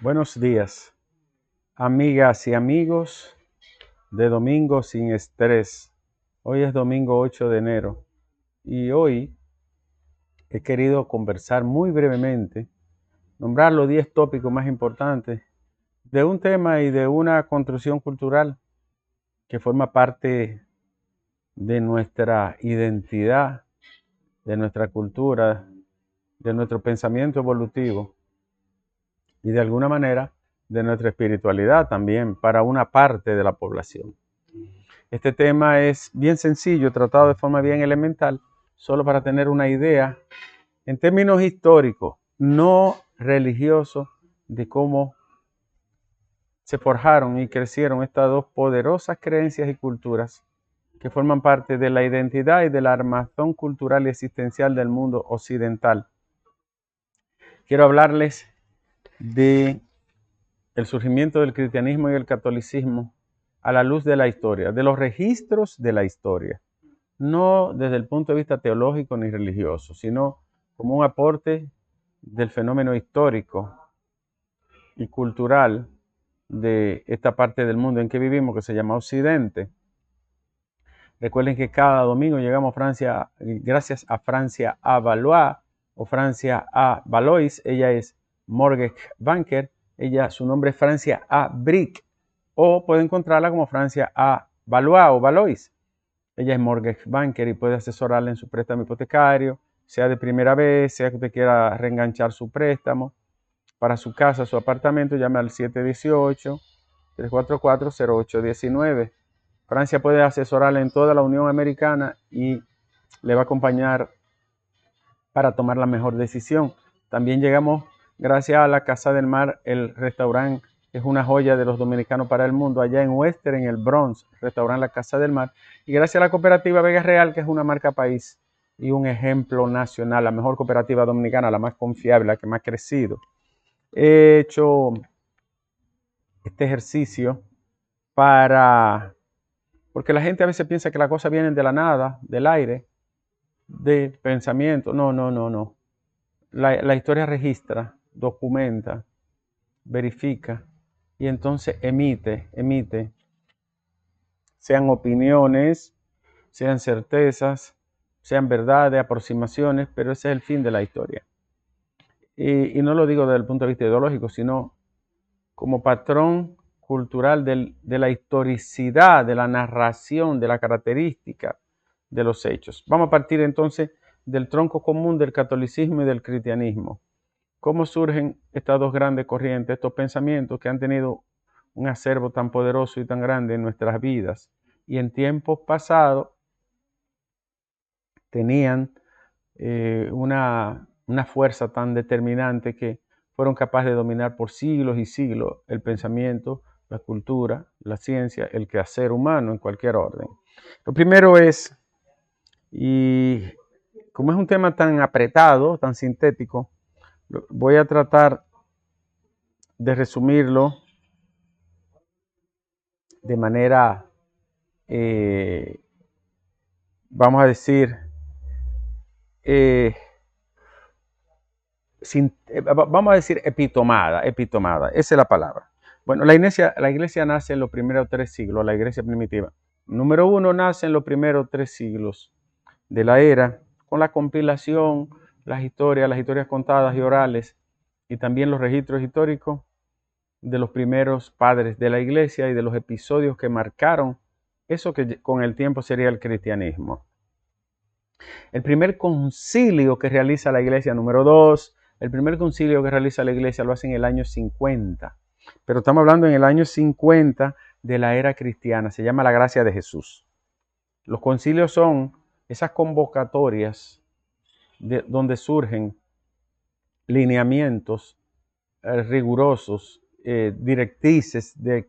Buenos días, amigas y amigos de Domingo sin Estrés. Hoy es domingo 8 de enero y hoy he querido conversar muy brevemente, nombrar los 10 tópicos más importantes de un tema y de una construcción cultural que forma parte de nuestra identidad, de nuestra cultura, de nuestro pensamiento evolutivo y de alguna manera de nuestra espiritualidad también para una parte de la población. Este tema es bien sencillo, tratado de forma bien elemental, solo para tener una idea en términos históricos, no religiosos, de cómo se forjaron y crecieron estas dos poderosas creencias y culturas que forman parte de la identidad y del armazón cultural y existencial del mundo occidental. Quiero hablarles de el surgimiento del cristianismo y el catolicismo a la luz de la historia, de los registros de la historia, no desde el punto de vista teológico ni religioso, sino como un aporte del fenómeno histórico y cultural de esta parte del mundo en que vivimos, que se llama Occidente. Recuerden que cada domingo llegamos a Francia, gracias a Francia A. Valois o Francia A. Valois. Ella es mortgage banker. Su nombre es Francia A. Brick. O puede encontrarla como Francia A. Valois o Valois. Ella es mortgage banker y puede asesorarle en su préstamo hipotecario, sea de primera vez, sea que usted quiera reenganchar su préstamo para su casa, su apartamento. Llame al 718-344-0819. Francia puede asesorarle en toda la Unión Americana y le va a acompañar para tomar la mejor decisión. También llegamos gracias a la Casa del Mar. El restaurante es una joya de los dominicanos para el mundo, allá en Western, en el Bronx, restaurante La Casa del Mar. Y gracias a la cooperativa Vega Real, que es una marca país y un ejemplo nacional, la mejor cooperativa dominicana, la más confiable, la que más ha crecido. He hecho este ejercicio porque la gente a veces piensa que las cosas vienen de la nada, del aire, de pensamiento. No. La historia registra, documenta, verifica y entonces emite, sean opiniones, sean certezas, sean verdades, aproximaciones, pero ese es el fin de la historia. Y no lo digo desde el punto de vista ideológico, sino como patrón cultural de la historicidad, de la narración, de la característica de los hechos. Vamos a partir entonces del tronco común del catolicismo y del cristianismo. ¿Cómo surgen estas dos grandes corrientes, estos pensamientos que han tenido un acervo tan poderoso y tan grande en nuestras vidas? Y en tiempos pasados tenían una fuerza tan determinante que fueron capaces de dominar por siglos y siglos el pensamiento, la cultura, la ciencia, el quehacer humano en cualquier orden. Lo primero es, y como es un tema tan apretado, tan sintético, voy a tratar de resumirlo de manera, vamos a decir, vamos a decir epitomada, esa es la palabra. Bueno, la iglesia nace en los primeros 3 siglos, la iglesia primitiva. Número 1, nace en los primeros 3 siglos de la era, con la compilación, las historias contadas y orales, y también los registros históricos de los primeros padres de la iglesia y de los episodios que marcaron eso que con el tiempo sería el cristianismo. El primer concilio que realiza la iglesia, número 2, el primer concilio que realiza la iglesia lo hace en el año 50. Pero estamos hablando en el año 50 de la era cristiana. Se llama la gracia de Jesús. Los concilios son esas convocatorias donde surgen lineamientos rigurosos, directrices de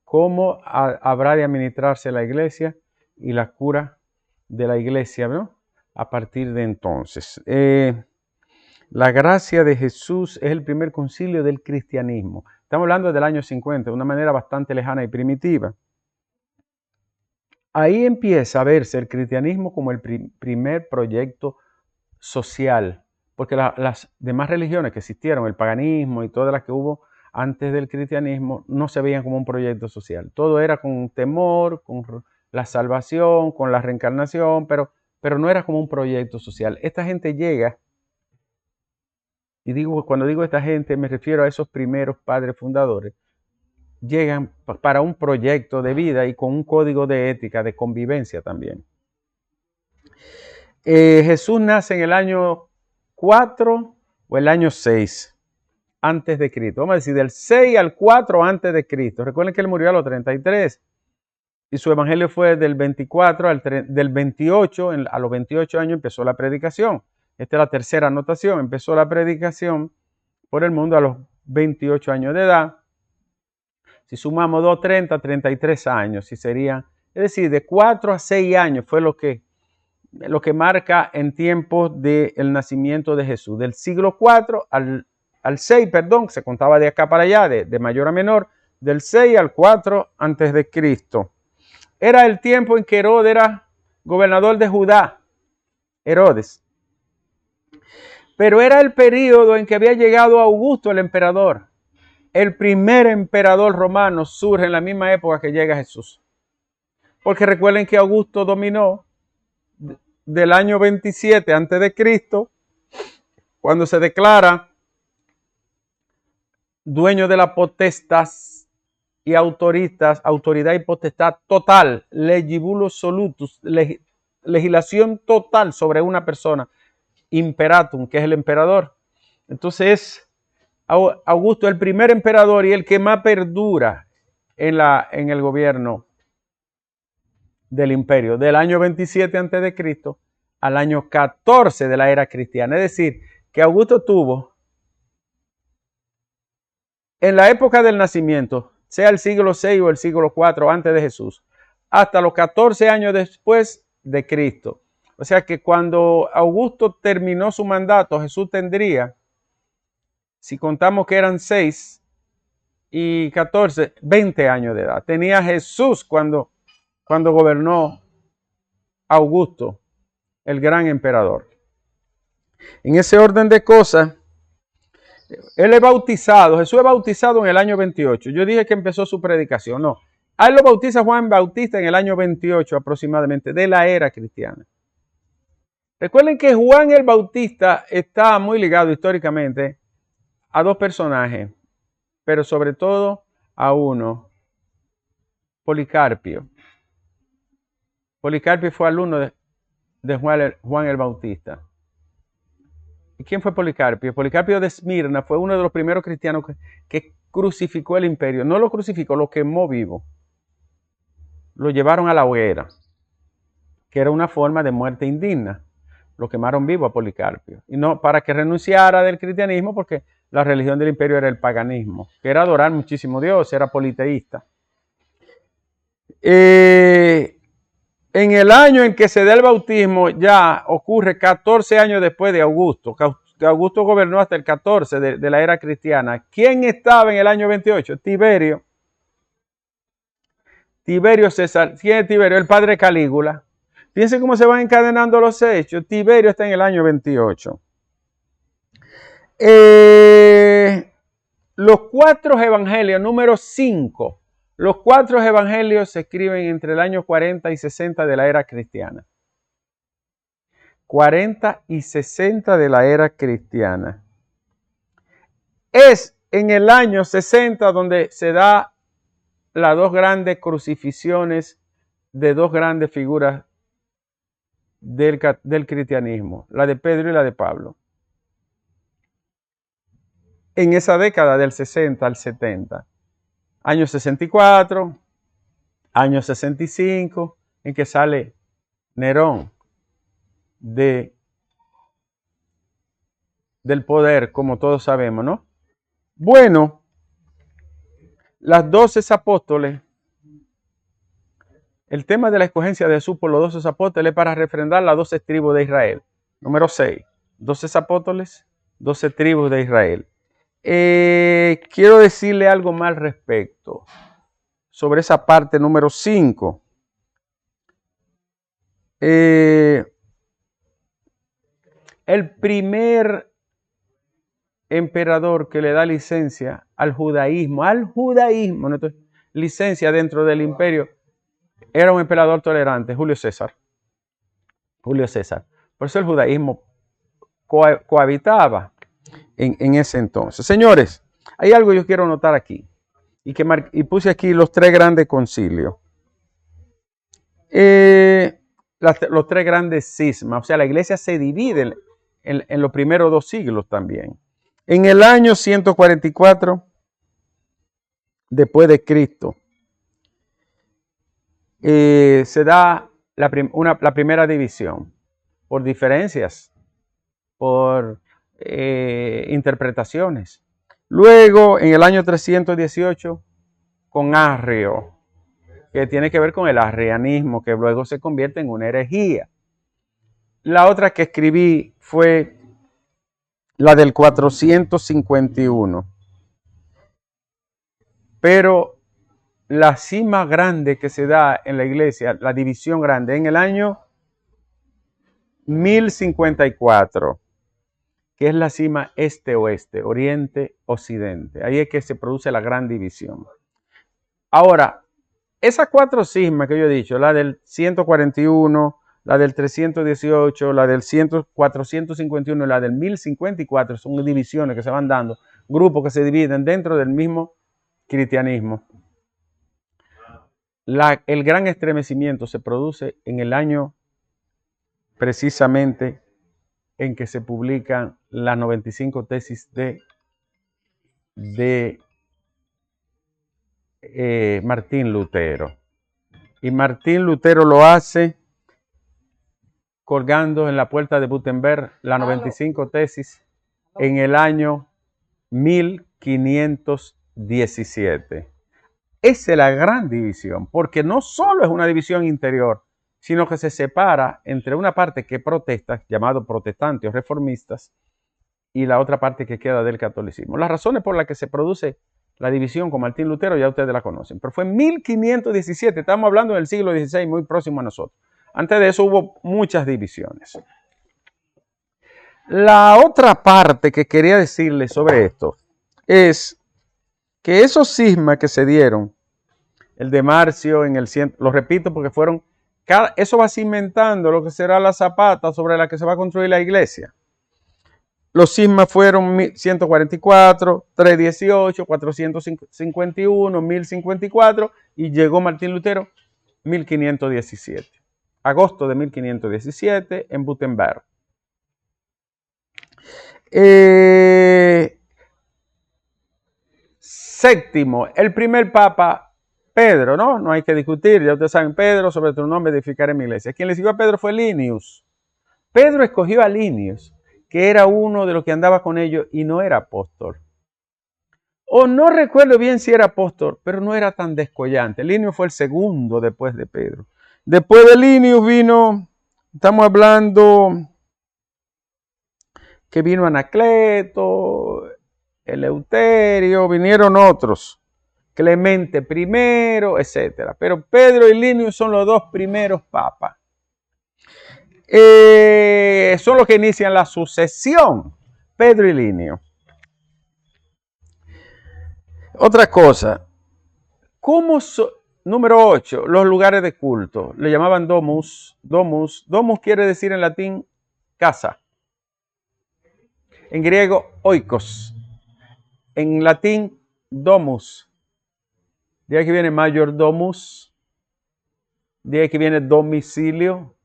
cómo habrá de administrarse la iglesia y la cura de la iglesia, ¿no? A partir de entonces. La gracia de Jesús es el primer concilio del cristianismo. Estamos hablando del año 50, de una manera bastante lejana y primitiva. Ahí empieza a verse el cristianismo como el primer proyecto social, porque las demás religiones que existieron, el paganismo y todas las que hubo antes del cristianismo, no se veían como un proyecto social. Todo era con temor, con la salvación, con la reencarnación, pero no era como un proyecto social. Esta gente llega, y cuando digo esta gente me refiero a esos primeros padres fundadores, llegan para un proyecto de vida y con un código de ética, de convivencia también. Jesús nace en el año 4 o el año 6 antes de Cristo. Vamos a decir del 6 al 4 antes de Cristo. Recuerden que él murió a los 33 y su evangelio fue del 24 del 28, a los 28 años empezó la predicación. Esta es la tercera anotación. Empezó la predicación por el mundo a los 28 años de edad. Si sumamos 2, 30, 33 años, si serían, es decir, de 4 a 6 años fue lo que marca en tiempos del nacimiento de Jesús. Del siglo 4 al 6, perdón, se contaba de acá para allá, de mayor a menor, del 6 al 4 antes de Cristo. Era el tiempo en que Herodes era gobernador de Judá, Herodes. Pero era el periodo en que había llegado Augusto, el emperador. El primer emperador romano surge en la misma época que llega Jesús. Porque recuerden que Augusto dominó del año 27 antes de Cristo, cuando se declara dueño de la potestad y autoridad y potestad total, legibulus solutus, legislación total sobre una persona, imperatum, que es el emperador. Entonces, Augusto, el primer emperador y el que más perdura en el gobierno del imperio, del año 27 a.C. al año 14 de la era cristiana. Es decir, que Augusto tuvo, en la época del nacimiento, sea el siglo 6 o el siglo 4 antes de Jesús, hasta los 14 años después de Cristo. O sea que cuando Augusto terminó su mandato, Jesús tendría, si contamos que eran 6 y 14, 20 años de edad. Tenía Jesús cuando gobernó Augusto, el gran emperador. En ese orden de cosas, él es bautizado, Jesús es bautizado en el año 28. Yo dije que empezó su predicación, no. A él lo bautiza Juan Bautista en el año 28 aproximadamente de la era cristiana. Recuerden que Juan el Bautista está muy ligado históricamente a dos personajes, pero sobre todo a uno, Policarpio. Policarpio fue alumno de Juan el Bautista. ¿Y quién fue Policarpio? Policarpio de Esmirna fue uno de los primeros cristianos que crucificó el imperio. No lo crucificó, lo quemó vivo. Lo llevaron a la hoguera, que era una forma de muerte indigna. Lo quemaron vivo a Policarpio. Y no para que renunciara del cristianismo, porque la religión del imperio era el paganismo, que era adorar muchísimo a Dios, era politeísta. En el año en que se da el bautismo, ya ocurre 14 años después de Augusto, que Augusto gobernó hasta el 14 de la era cristiana. ¿Quién estaba en el año 28? Tiberio. Tiberio César. ¿Quién es Tiberio? El padre Calígula. Fíjense cómo se van encadenando los hechos. Tiberio está en el año 28. Los 4 evangelios, número 5. Los 4 evangelios se escriben entre el año 40 y 60 de la era cristiana. 40 y 60 de la era cristiana. Es en el año 60 donde se da las 2 grandes crucifixiones de 2 grandes figuras del cristianismo, la de Pedro y la de Pablo. En esa década del 60 al 70. Año 64, año 65, en que sale Nerón del poder, como todos sabemos, ¿no? Bueno, las 12 apóstoles, el tema de la escogencia de Jesús por los 12 apóstoles es para refrendar las 12 tribus de Israel. Número 6, 12 apóstoles, 12 tribus de Israel. Quiero decirle algo más al respecto sobre esa parte número 5. El primer emperador que le da licencia al judaísmo, ¿no? Entonces, licencia dentro del imperio, era un emperador tolerante, Julio César. Por eso el judaísmo cohabitaba en ese entonces. Señores, hay algo que yo quiero notar aquí, y puse aquí los tres grandes concilios. Los tres grandes cismas, o sea, la iglesia se divide en los primeros 2 siglos también. En el año 144 después de Cristo, se da la primera división por diferencias, por interpretaciones. Luego, en el año 318, con Arrio, que tiene que ver con el arrianismo, que luego se convierte en una herejía. La otra que escribí fue la del 451. Pero la cima grande que se da en la iglesia, la división grande, en el año 1054, que es la cima este-oeste, oriente-occidente. Ahí es que se produce la gran división. Ahora, esas 4 cismas que yo he dicho, la del 141, la del 318, la del 451 y la del 1054, son divisiones que se van dando, grupos que se dividen dentro del mismo cristianismo. El gran estremecimiento se produce en el año precisamente en que se publican las 95 tesis de Martín Lutero. Y Martín Lutero lo hace colgando en la puerta de Gutenberg las 95 tesis en el año 1517. Esa es la gran división, porque no solo es una división interior, sino que se separa entre una parte que protesta, llamado protestantes o reformistas, y la otra parte que queda del catolicismo. Las razones por las que se produce la división con Martín Lutero ya ustedes la conocen, pero fue en 1517, estamos hablando del siglo XVI, muy próximo a nosotros. Antes de eso hubo muchas divisiones. La otra parte que quería decirles sobre esto es que esos cismas que se dieron, el de Marcio en el 100, lo repito porque eso va cimentando lo que será la zapata sobre la que se va a construir la iglesia. Los cismas fueron 144, 318, 451, 1054 y llegó Martín Lutero 1517. Agosto de 1517 en Gutenberg. Séptimo, el primer papa, Pedro, ¿no? No hay que discutir, ya ustedes saben, Pedro, sobre tu nombre edificaré mi iglesia. Quien le siguió a Pedro fue Linius. Pedro escogió a Linius, que era uno de los que andaba con ellos y no era apóstol. O no recuerdo bien si era apóstol, pero no era tan descollante. Linius fue el segundo después de Pedro. Después de Linius vino, estamos hablando que vino Anacleto, Eleuterio, vinieron otros, Clemente I, etc. Pero Pedro y Linius son los 2 primeros papas. Son los que inician la sucesión, Pedro y Linius. Otra cosa, número 8, los lugares de culto, le llamaban domus. Domus quiere decir en latín casa. En griego, oikos. En latín, domus. De ahí que viene mayordomus. De ahí que viene domicilio.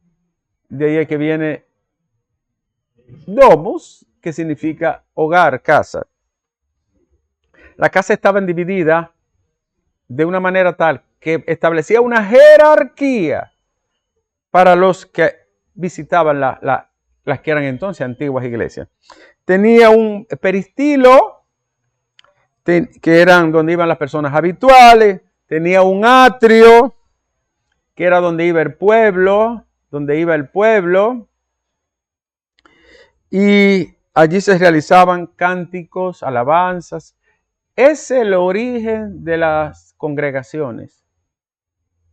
De ahí que viene domus, que significa hogar, casa. La casa estaba dividida de una manera tal que establecía una jerarquía para los que visitaban las que eran entonces antiguas iglesias. Tenía un peristilo, que eran donde iban las personas habituales. Tenía un atrio, que era donde iba el pueblo, y allí se realizaban cánticos, alabanzas. Es el origen de las congregaciones,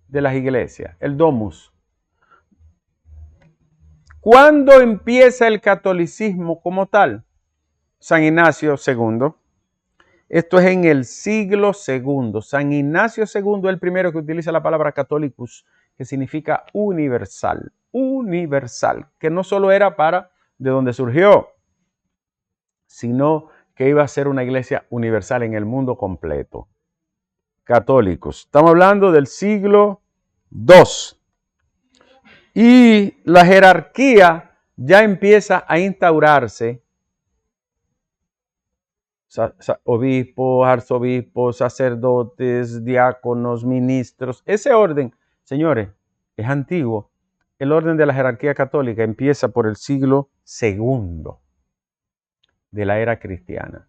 de las iglesias, el domus. ¿Cuándo empieza el catolicismo como tal? San Ignacio II. Esto es en el siglo II. San Ignacio II es el primero que utiliza la palabra catholicus, que significa universal. Universal, que no solo era para de donde surgió, sino que iba a ser una iglesia universal en el mundo completo. Católicos. Estamos hablando del siglo II. Y la jerarquía ya empieza a instaurarse. Obispos, arzobispos, sacerdotes, diáconos, ministros. Ese orden, señores, es antiguo. El orden de la jerarquía católica empieza por el siglo II de la era cristiana.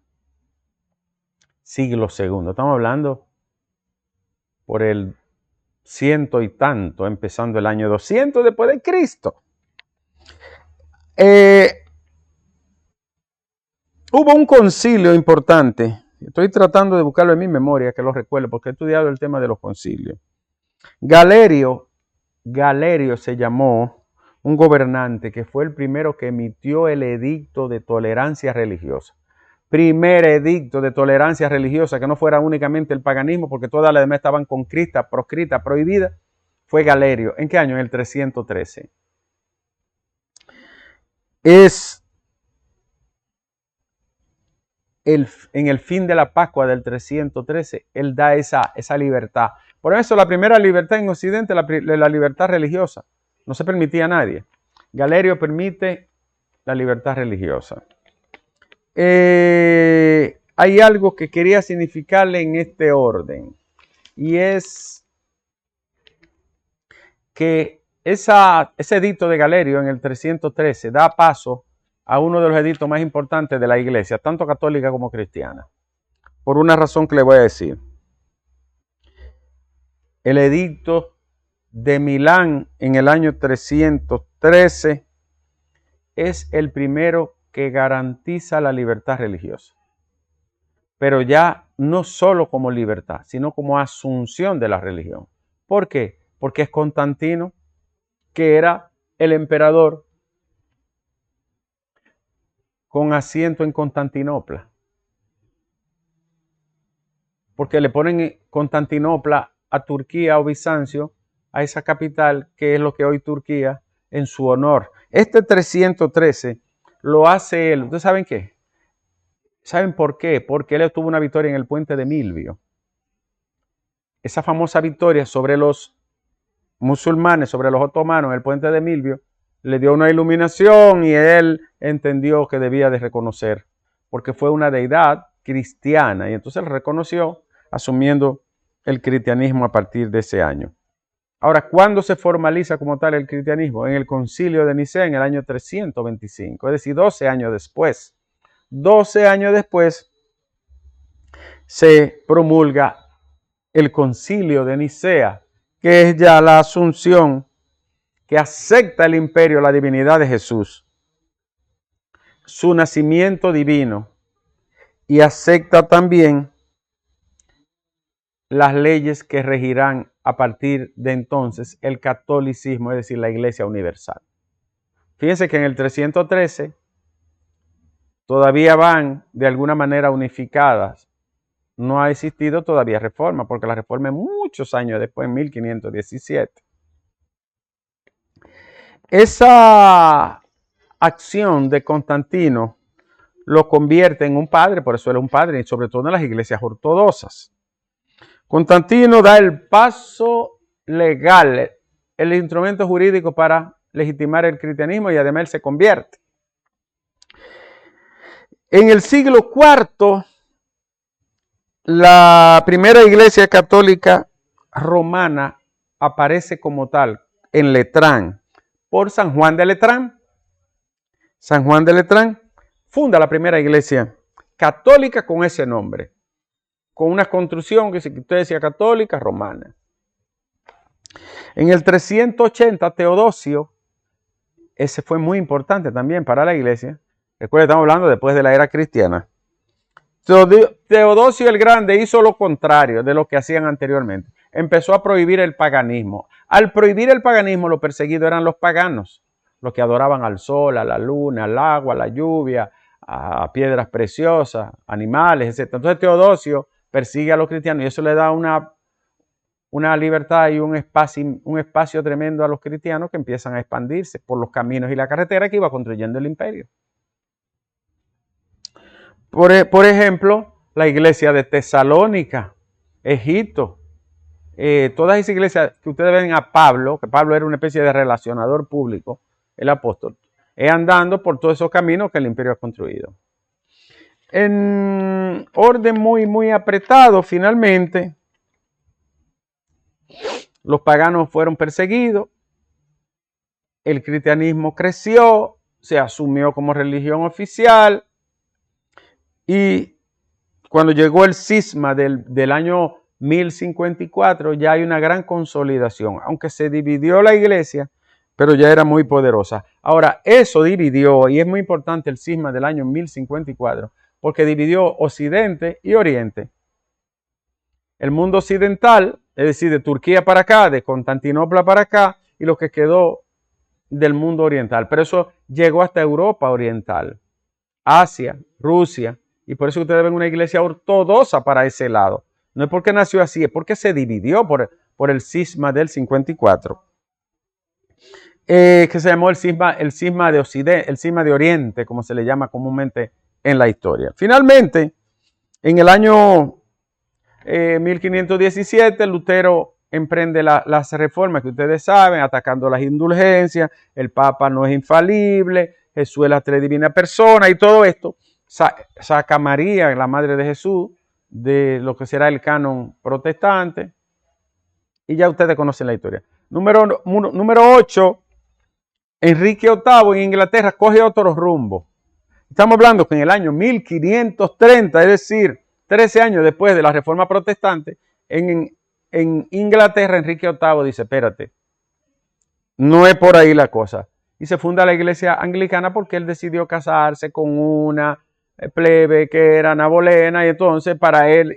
Siglo II. Estamos hablando por el ciento y tanto, empezando el año 200 después de Cristo. Hubo un concilio importante. Estoy tratando de buscarlo en mi memoria, que lo recuerde, porque he estudiado el tema de los concilios. Galerio se llamó un gobernante que fue el primero que emitió el edicto de tolerancia religiosa. Primer edicto de tolerancia religiosa, que no fuera únicamente el paganismo, porque todas las demás estaban conscritas, proscritas, prohibidas, fue Galerio. ¿En qué año? En el 313. En el fin de la Pascua del 313, él da esa libertad. Por eso la primera libertad en Occidente, la libertad religiosa. No se permitía a nadie. Galerio permite la libertad religiosa. Hay algo que quería significarle en este orden. Y es que ese edicto de Galerio en el 313 da paso a uno de los edictos más importantes de la iglesia, tanto católica como cristiana. Por una razón que le voy a decir. El edicto de Milán en el año 313 es el primero que garantiza la libertad religiosa. Pero ya no solo como libertad, sino como asunción de la religión. ¿Por qué? Porque es Constantino, que era el emperador con asiento en Constantinopla. Porque le ponen Constantinopla a Turquía o Bizancio, a esa capital que es lo que hoy Turquía, en su honor. Este 313 lo hace él. ¿Ustedes saben qué? ¿Saben por qué? Porque él obtuvo una victoria en el puente de Milvio. Esa famosa victoria sobre los musulmanes, sobre los otomanos en el puente de Milvio, le dio una iluminación y él entendió que debía de reconocer, porque fue una deidad cristiana, y entonces él reconoció, asumiendo el cristianismo a partir de ese año. Ahora, ¿cuándo se formaliza como tal el cristianismo? En el concilio de Nicea en el año 325, es decir, 12 años después. 12 años después se promulga el concilio de Nicea, que es ya la asunción que acepta el imperio, la divinidad de Jesús, su nacimiento divino, y acepta también las leyes que regirán a partir de entonces el catolicismo, es decir, la Iglesia Universal. Fíjense que en el 313 todavía van de alguna manera unificadas. No ha existido todavía reforma, porque la reforma es muchos años después, en 1517. Esa acción de Constantino lo convierte en un padre, por eso era un padre, y sobre todo en las iglesias ortodoxas. Constantino da el paso legal, el instrumento jurídico para legitimar el cristianismo, y además él se convierte. En el siglo IV, la primera iglesia católica romana aparece como tal en Letrán por San Juan de Letrán. San Juan de Letrán funda la primera iglesia católica con ese nombre, con una construcción que usted decía católica romana. En el 380, Teodosio, ese fue muy importante también para la iglesia. Recuerden, estamos hablando después de la era cristiana. Teodosio el Grande hizo lo contrario de lo que hacían anteriormente. Empezó a prohibir el paganismo. Al prohibir el paganismo, los perseguidos eran los paganos, los que adoraban al sol, a la luna, al agua, a la lluvia, a piedras preciosas, animales, etc. Entonces Teodosio persigue a los cristianos y eso le da una libertad y un espacio tremendo a los cristianos que empiezan a expandirse por los caminos y la carretera que iba construyendo el imperio. Por ejemplo, la iglesia de Tesalónica, Egipto, todas esas iglesias que ustedes ven a Pablo, que Pablo era una especie de relacionador público, el apóstol, andando por todos esos caminos que el imperio ha construido. En orden muy apretado, finalmente, los paganos fueron perseguidos, el cristianismo creció, se asumió como religión oficial y cuando llegó el cisma del año 1054 ya hay una gran consolidación, aunque se dividió la iglesia, pero ya era muy poderosa. Ahora, eso dividió, y es muy importante el cisma del año 1054, porque dividió Occidente y Oriente. El mundo occidental, es decir, de Turquía para acá, de Constantinopla para acá, y lo que quedó del mundo oriental. Pero eso llegó hasta Europa oriental, Asia, Rusia, y por eso ustedes ven una iglesia ortodoxa para ese lado. No es porque nació así, es porque se dividió por el cisma del 54. Que se llamó el cisma de Occidente, el cisma de Oriente, como se le llama comúnmente en la historia. Finalmente, en el año 1517, Lutero emprende las reformas que ustedes saben, atacando las indulgencias, el Papa no es infalible, Jesús es la tres divina persona y todo esto. Saca a María, la madre de Jesús, de lo que será el canon protestante. Y ya ustedes conocen la historia. Número 8, Enrique VIII en Inglaterra coge otro rumbo. Estamos hablando que en el año 1530, es decir, 13 años después de la Reforma Protestante, en Inglaterra Enrique VIII dice, espérate, no es por ahí la cosa. Y se funda la iglesia anglicana porque él decidió casarse con una plebe que era nabolena y entonces para él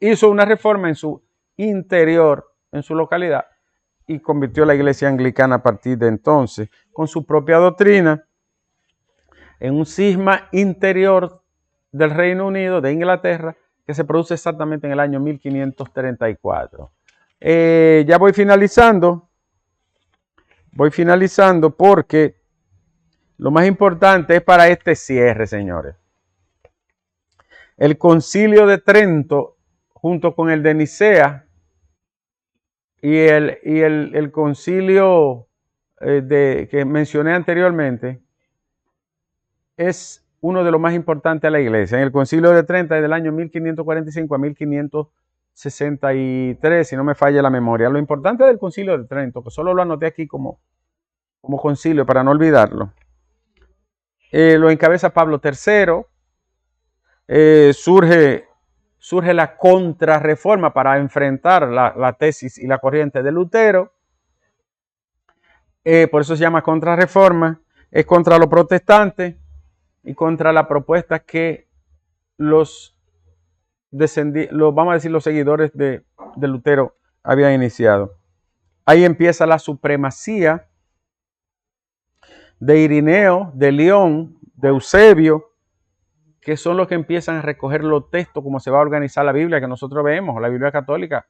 hizo una reforma en su interior, en su localidad, y convirtió la iglesia anglicana a partir de entonces, con su propia doctrina, en un cisma interior del Reino Unido, de Inglaterra, que se produce exactamente en el año 1534. Ya voy finalizando porque lo más importante es para este cierre, señores. El Concilio de Trento, junto con el de Nicea y el concilio que mencioné anteriormente, es uno de los más importantes de la iglesia. En el Concilio de Trento, del año 1545 a 1563, si no me falla la memoria. Lo importante del Concilio de Trento, que solo lo anoté aquí como concilio para no olvidarlo, lo encabeza Pablo III. Surge la contrarreforma para enfrentar la tesis y la corriente de Lutero. Por eso se llama contrarreforma. Es contra los protestantes y contra la propuesta que los seguidores de Lutero habían iniciado. Ahí empieza la supremacía de Irineo, de León, de Eusebio, que son los que empiezan a recoger los textos, como se va a organizar la Biblia que nosotros vemos, la Biblia católica.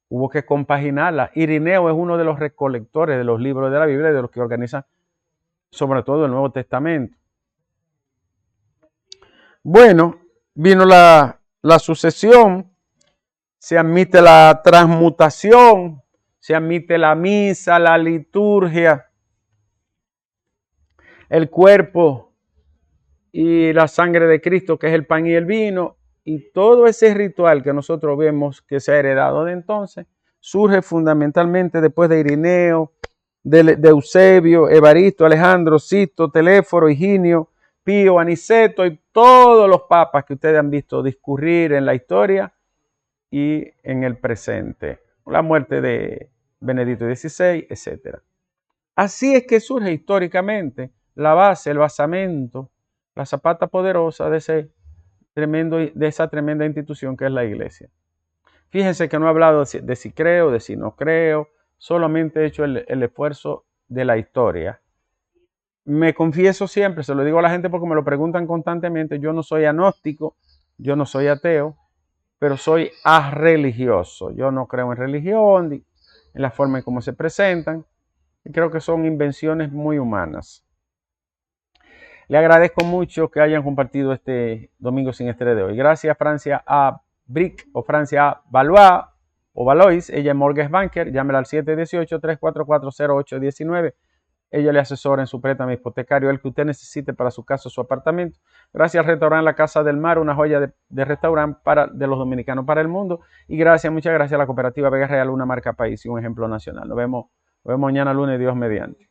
Hubo que compaginarla. Irineo es uno de los recolectores de los libros de la Biblia y de los que organizan sobre todo el Nuevo Testamento. Bueno, vino la sucesión, se admite la transmutación, se admite la misa, la liturgia, el cuerpo y la sangre de Cristo, que es el pan y el vino, y todo ese ritual que nosotros vemos que se ha heredado de entonces, surge fundamentalmente después de Irineo, de Eusebio, Evaristo, Alejandro, Sisto, Teléforo, Higinio, Pío, Aniceto y todos los papas que ustedes han visto discurrir en la historia y en el presente. La muerte de Benedicto XVI, etc. Así es que surge históricamente la base, el basamento, la zapata poderosa de esa tremenda institución que es la iglesia. Fíjense que no he hablado de si creo, de si no creo, solamente he hecho el esfuerzo de la historia. me confieso siempre, se lo digo a la gente porque me lo preguntan constantemente, yo no soy agnóstico, yo no soy ateo, pero soy arreligioso. Yo no creo en religión, en la forma en cómo se presentan, y creo que son invenciones muy humanas. Le agradezco mucho que hayan compartido este Domingo Sin Estrés de hoy. Gracias Francia A. Brick o Francia A. Valois o Valois. Ella es Mortgage Banker. Llámela al 718-344-0819. Ella le asesora en su préstamo hipotecario, el que usted necesite para su casa o su apartamento. Gracias al restaurante La Casa del Mar, una joya de restaurante de los dominicanos para el mundo. Y muchas gracias a la cooperativa Vega Real, una marca país y un ejemplo nacional. Nos vemos mañana lunes, Dios mediante.